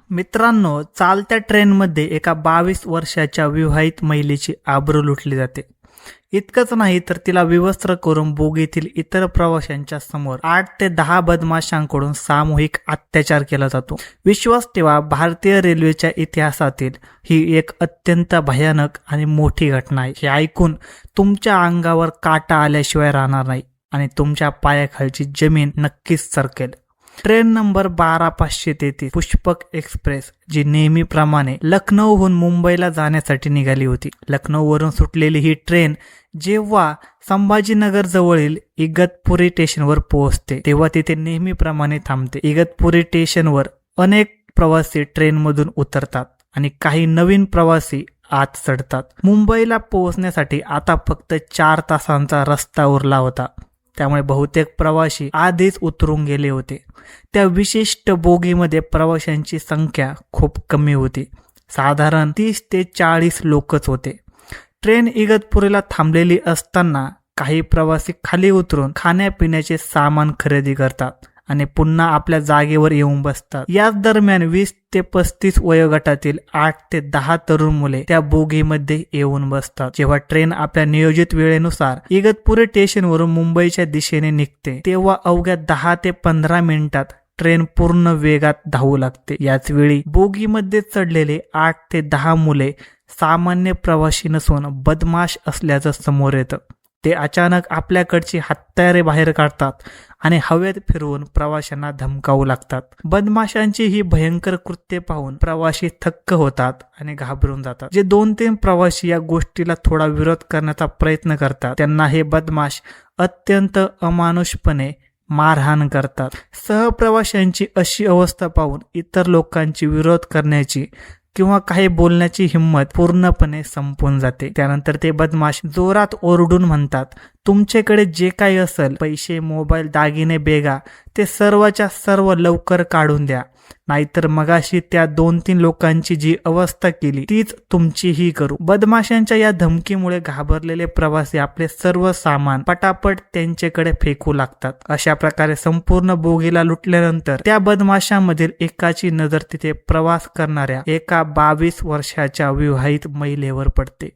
मित्रांनो, चालत्या ट्रेनमध्ये एका 22 वर्षाच्या विवाहित महिलेची आबरू लुटली जाते. इतकंच नाही तर तिला विवस्त्र करून बोगीतील इतर प्रवाशांच्या समोर 8 ते 10 बदमाशांकडून सामूहिक अत्याचार केला जातो. विश्वास ठेवा, भारतीय रेल्वेच्या इतिहासातील ही एक अत्यंत भयानक आणि मोठी घटना आहे. हे ऐकून तुमच्या अंगावर काटा आल्याशिवाय राहणार नाही आणि तुमच्या पायाखालची जमीन नक्कीच सरकेल. ट्रेन नंबर 12533 पुष्पक एक्सप्रेस जी नेहमीप्रमाणे लखनौहून मुंबईला जाण्यासाठी निघाली होती. लखनौवरून सुटलेली ही ट्रेन जेव्हा संभाजीनगर जवळील इगतपुरी स्टेशनवर पोहोचते तेव्हा तिथे नेहमीप्रमाणे थांबते. इगतपुरी स्टेशनवर अनेक प्रवासी ट्रेनमधून उतरतात आणि काही नवीन प्रवासी आत चढतात. मुंबईला पोहोचण्यासाठी आता फक्त 4 तासांचा रस्ता उरला होता. त्यामुळे बहुतेक प्रवासी आधीच उतरून गेले होते. त्या विशिष्ट बोगीमध्ये प्रवाशांची संख्या खूप कमी होती. साधारण 30 ते 40 लोकच होते. ट्रेन इगतपुरीला थांबलेली असताना काही प्रवासी खाली उतरून खाण्यापिण्याचे सामान खरेदी करतात आणि पुन्हा आपल्या जागेवर येऊन बसतात. याच दरम्यान 20 ते 35 वयोगटातील 8 ते 10 तरुण मुले त्या बोगीमध्ये येऊन बसतात. जेव्हा ट्रेन आपल्या नियोजित वेळेनुसार इगतपुरी स्टेशनवरून मुंबईच्या दिशेने निघते तेव्हा अवघ्या 10 ते 15 मिनिटात ट्रेन पूर्ण वेगात धावू लागते. याच वेळी बोगीमध्ये चढलेले 8 ते 10 मुले सामान्य प्रवासी नसून बदमाश असल्याचं समोर येतं. ते अचानक आपल्याकडची हत्यारे बाहेर काढतात आणि हवेत फिरवून प्रवाशांना धमकावू लागतात. बदमाशांची ही भयंकर कृत्ये पाहून प्रवासी थक्क होतात आणि घाबरून जातात. जे 2-3 प्रवासी या गोष्टीला थोडा विरोध करण्याचा प्रयत्न करतात त्यांना हे बदमाश अत्यंत अमानुषपणे मारहाण करतात. सहप्रवाशांची अशी अवस्था पाहून इतर लोकांची विरोध करण्याची किंवा काही बोलण्याची हिंमत पूर्णपणे संपून जाते. त्यानंतर ते बदमाश जोरात ओरडून म्हणतात, तुमच्याकडे जे काही असेल पैसे, मोबाईल, दागिने, बेगा ते सर्वच्या सर्व लवकर काढून द्या, नाहीतर मगाशी त्या 2-3 लोकांची जी अवस्था केली तीच तुमचीही करू. बदमाशांच्या या धमकीमुळे घाबरलेले प्रवासी आपले सर्व सामान पटापट त्यांच्याकडे फेकू लागतात. अशा प्रकारे संपूर्ण बोगीला लुटल्यानंतर त्या बदमाशांमधील एकाची नजर तिथे प्रवास करणाऱ्या एका 22 वर्षाच्या विवाहित महिलेवर पडते.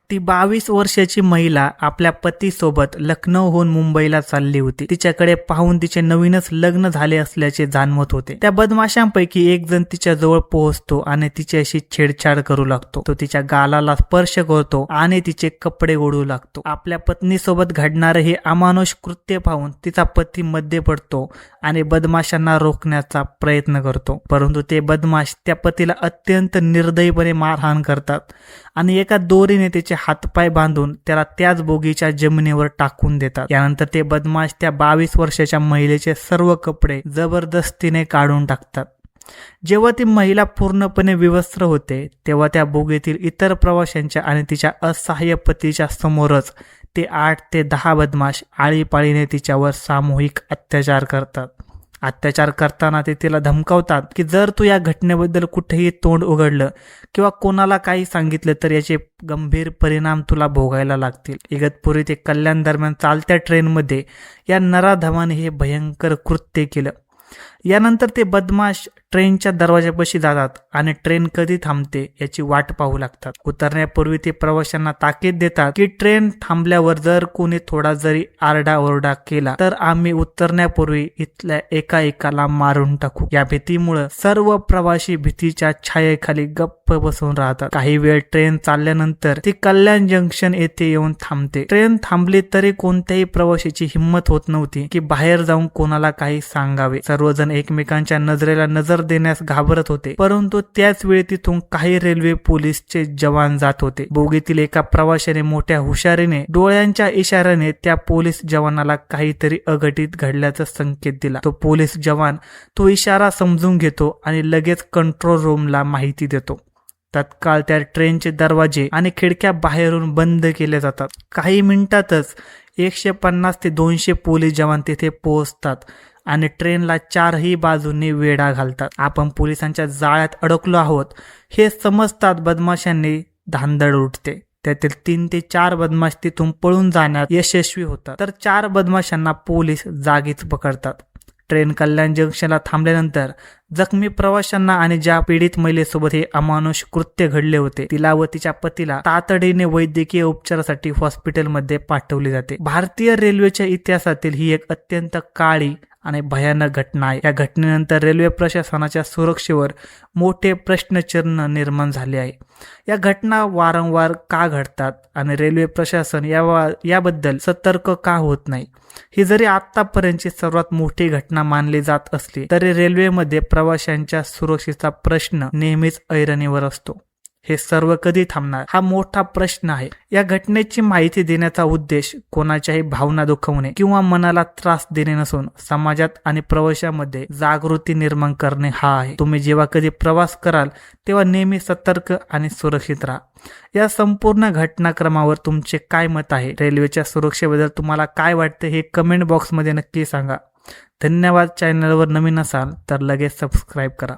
ती 22 वर्षाची महिला आपल्या पतीसोबत लखनौहून मुंबईला चालली होती. तिच्याकडे पाहून तिचे नवीनच लग्न झाले असल्याचे जाणवत होते. त्या बदमाशांपैकी एक जण तिच्या जवळ पोहोचतो आणि तिच्याशी छेडछाड करू लागतो. तो तिच्या गालाला स्पर्श करतो आणि तिचे कपडे ओढू लागतो. आपल्या पत्नीसोबत घडणारे हे अमानुष कृत्य पाहून तिचा पती मध्ये पडतो आणि बदमाशांना रोखण्याचा प्रयत्न करतो. परंतु ते बदमाश त्या पतीला अत्यंत निर्दयीपणे मारहाण करतात आणि एका दोरीने त्याचे हातपाय बांधून त्याला त्याच बोगीच्या जमिनीवर टाकून देतात. यानंतर ते बदमाश त्या 22 वर्षाच्या महिलेचे सर्व कपडे जबरदस्तीने काढून टाकतात. जेव्हा ती महिला पूर्णपणे विवस्त्र होते तेव्हा त्या बोगीतील इतर प्रवाशांच्या आणि तिच्या असहाय्य पतीच्या समोरच ते 8 ते 10 बदमाश आळीपाळीने तिच्यावर सामूहिक अत्याचार करतात. अत्याचार करताना ते तिला धमकावतात की जर तू या घटनेबद्दल कुठेही तोंड उघडलं किंवा कोणाला काही सांगितलं तर याचे गंभीर परिणाम तुला भोगायला लागतील. इगतपुरी ते कल्याण दरम्यान चालत्या ट्रेनमध्ये या नराधमाने हे भयंकर कृत्य केलं. यानंतर ते बदमाश ट्रेनच्या दरवाजापाशी जातात आणि ट्रेन कधी थांबते याची वाट पाहू लागतात. उतरण्यापूर्वी ते प्रवाशांना ताकीद देतात की ट्रेन थांबल्यावर जर कोणी थोडा जरी आरडाओरडा केला तर आम्ही उतरण्यापूर्वी इथल्या एकाला मारून टाकू. या भीतीमुळे सर्व प्रवासी भीतीच्या छायेखाली गप्प बसून राहतात. काही वेळ ट्रेन चालल्यानंतर ती कल्याण जंक्शन येथे येऊन थांबते. ट्रेन थांबली तरी कोणत्याही प्रवाशाची हिंमत होत नव्हती की बाहेर जाऊन कोणाला काही सांगावे. सर्वजण एकमेकांच्या नजरेला नजर देण्यास घाबरत होते. परंतु त्याच वेळी तिथून काही रेल्वे पोलीसचे जवान जात होते. बोगीतील एका प्रवाशाने मोठ्या हुशारीने डोळ्यांच्या इशाऱ्याने त्या पोलीस जवानाला काहीतरी अघटित घडल्याचा संकेत दिला. तो पोलीस जवान तो इशारा समजून घेतो आणि लगेच कंट्रोल रूमला माहिती देतो. तत्काळ त्या ट्रेनचे दरवाजे आणि खिडक्या बाहेरून बंद केले जातात. काही मिनिटातच 150 ते 200 पोलीस जवान तिथे पोहोचतात आणि ट्रेनला 4ही बाजूंनी वेढा घालतात. आपण पोलिसांच्या जाळ्यात अडकलो आहोत हे समजतात बदमाशांनी धांदड उठते. त्यातील 3 ते 4 बदमाश तिथून पळून जाण्यात यशस्वी होतात तर 4 बदमाशांना पोलीस जागीच पकडतात. ट्रेन कल्याण जंक्शनला थांबल्यानंतर जखमी प्रवाशांना आणि ज्या पीडित महिलेसोबत हे अमानुष कृत्य घडले होते तिला व तिच्या पतीला तातडीने वैद्यकीय उपचारासाठी हॉस्पिटलमध्ये पाठवले जाते. भारतीय रेल्वेच्या इतिहासातील ही एक अत्यंत काळी आणि भयानक घटना आहे. या घटनेनंतर रेल्वे प्रशासनाच्या सुरक्षेवर मोठे प्रश्नचिन्ह निर्माण झाले आहे. या घटना वारंवार का घडतात आणि रेल्वे प्रशासन याबद्दल सतर्क का होत नाही? ही जरी आतापर्यंतची सर्वात मोठी घटना मानली जात असली तरी रेल्वेमध्ये प्रवाशांच्या सुरक्षेचा प्रश्न नेहमीच ऐरणीवर असतो. हे सर्व कधी थांबणार हा मोठा प्रश्न आहे. या घटनेची माहिती देण्याचा उद्देश कोणाच्याही भावना दुखवणे किंवा मनाला त्रास देणे नसून समाजात आणि प्रवाशांमध्ये जागृती निर्माण करणे हा आहे. तुम्ही जेव्हा कधी प्रवास कराल तेव्हा नेहमी सतर्क आणि सुरक्षित राहा. या संपूर्ण घटनाक्रमावर तुमचे काय मत आहे? रेल्वेच्या सुरक्षेबद्दल तुम्हाला काय वाटते हे कमेंट बॉक्समध्ये नक्की सांगा. धन्यवाद. चॅनलवर नवीन असाल तर लगेच सबस्क्राईब करा.